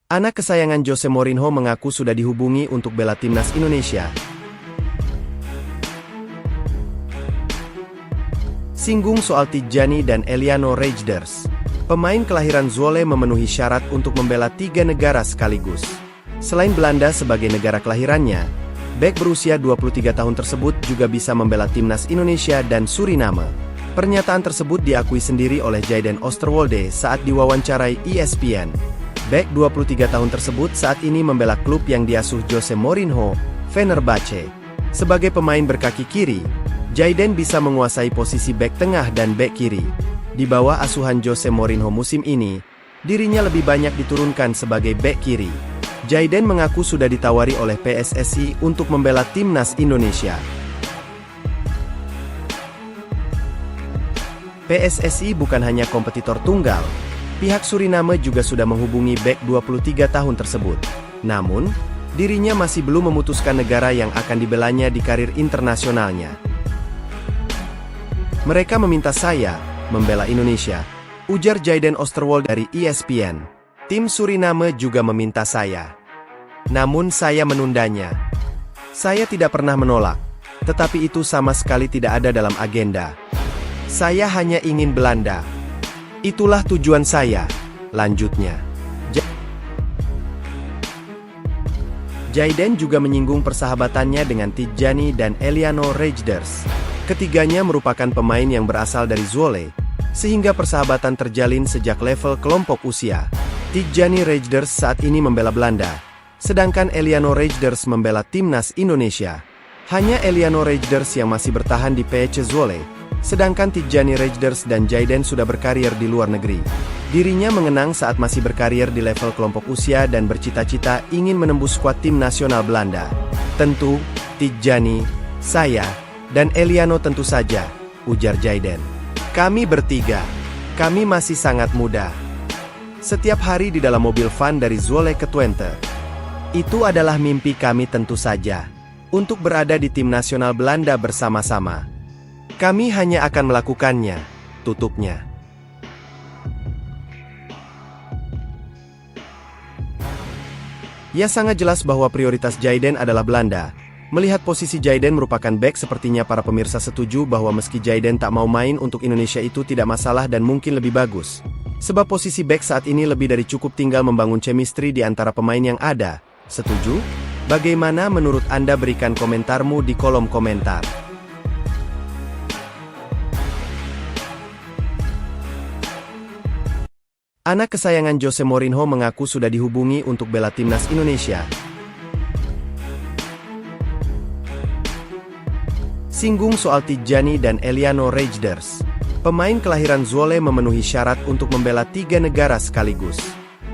Anak kesayangan Jose Mourinho mengaku sudah dihubungi untuk bela timnas Indonesia. Singgung soal Tijjani dan Eliano Reijnders. Pemain kelahiran Zwolle memenuhi syarat untuk membela 3 negara sekaligus. Selain Belanda sebagai negara kelahirannya, bek berusia 23 tahun tersebut juga bisa membela timnas Indonesia dan Suriname. Pernyataan tersebut diakui sendiri oleh Jayden Oosterwolde saat diwawancarai ESPN. Bek 23 tahun tersebut saat ini membela klub yang diasuh Jose Mourinho, Fenerbahce. Sebagai pemain berkaki kiri, Jayden bisa menguasai posisi bek tengah dan bek kiri. Di bawah asuhan Jose Mourinho musim ini, dirinya lebih banyak diturunkan sebagai bek kiri. Jayden mengaku sudah ditawari oleh PSSI untuk membela timnas Indonesia. PSSI bukan hanya kompetitor tunggal. Pihak Suriname juga sudah menghubungi bek 23 tahun tersebut. Namun, dirinya masih belum memutuskan negara yang akan dibelanya di karir internasionalnya. Mereka meminta saya membela Indonesia, ujar Jayden Oosterwolde dari ESPN. Tim Suriname juga meminta saya. Namun saya menundanya. Saya tidak pernah menolak, tetapi itu sama sekali tidak ada dalam agenda. Saya hanya ingin Belanda. Itulah tujuan saya, lanjutnya. Jayden juga menyinggung persahabatannya dengan Tijjani dan Eliano Reijnders. Ketiganya merupakan pemain yang berasal dari Zwolle, sehingga persahabatan terjalin sejak level kelompok usia. Tijjani Reijnders saat ini membela Belanda, sedangkan Eliano Reijnders membela timnas Indonesia. Hanya Eliano Reijnders yang masih bertahan di PSC Zwolle, sedangkan Tijjani Reijnders dan Jayden sudah berkarir di luar negeri. Dirinya mengenang saat masih berkarir di level kelompok usia dan bercita-cita ingin menembus skuad tim nasional Belanda. Tentu, Tijjani, saya, dan Eliano tentu saja, ujar Jayden. Kami bertiga, kami masih sangat muda. Setiap hari di dalam mobil van dari Zwolle ke Twente. Itu adalah mimpi kami tentu saja, untuk berada di tim nasional Belanda bersama-sama. Kami hanya akan melakukannya, tutupnya. Ya, sangat jelas bahwa prioritas Jayden adalah Belanda. Melihat posisi Jayden merupakan bek, sepertinya para pemirsa setuju bahwa meski Jayden tak mau main untuk Indonesia itu tidak masalah dan mungkin lebih bagus. Sebab posisi bek saat ini lebih dari cukup, tinggal membangun chemistry di antara pemain yang ada. Setuju? Bagaimana menurut Anda? Berikan komentarmu di kolom komentar. Anak kesayangan Jose Mourinho mengaku sudah dihubungi untuk bela timnas Indonesia. Singgung soal Tijjani dan Eliano Reijnders. Pemain kelahiran Zwolle memenuhi syarat untuk membela 3 negara sekaligus.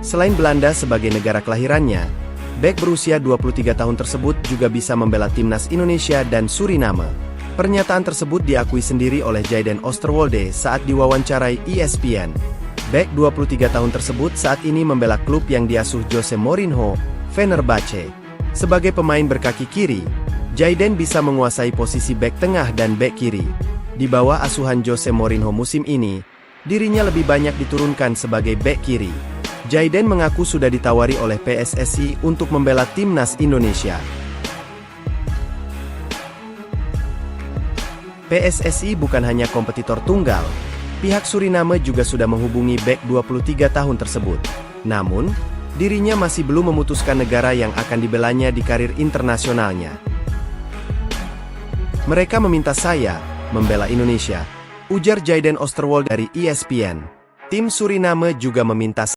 Selain Belanda sebagai negara kelahirannya, bek berusia 23 tahun tersebut juga bisa membela timnas Indonesia dan Suriname. Pernyataan tersebut diakui sendiri oleh Jayden Oosterwolde saat diwawancarai ESPN. Bek 23 tahun tersebut saat ini membela klub yang diasuh Jose Mourinho, Fenerbahce. Sebagai pemain berkaki kiri, Jayden bisa menguasai posisi bek tengah dan bek kiri. Di bawah asuhan Jose Mourinho musim ini, dirinya lebih banyak diturunkan sebagai bek kiri. Jayden mengaku sudah ditawari oleh PSSI untuk membela timnas Indonesia. PSSI bukan hanya kompetitor tunggal. Pihak Suriname juga sudah menghubungi bek 23 tahun tersebut. Namun, dirinya masih belum memutuskan negara yang akan dibelanya di karir internasionalnya. Mereka meminta saya membela Indonesia, ujar Jayden Oosterwolde dari ESPN. Tim Suriname juga meminta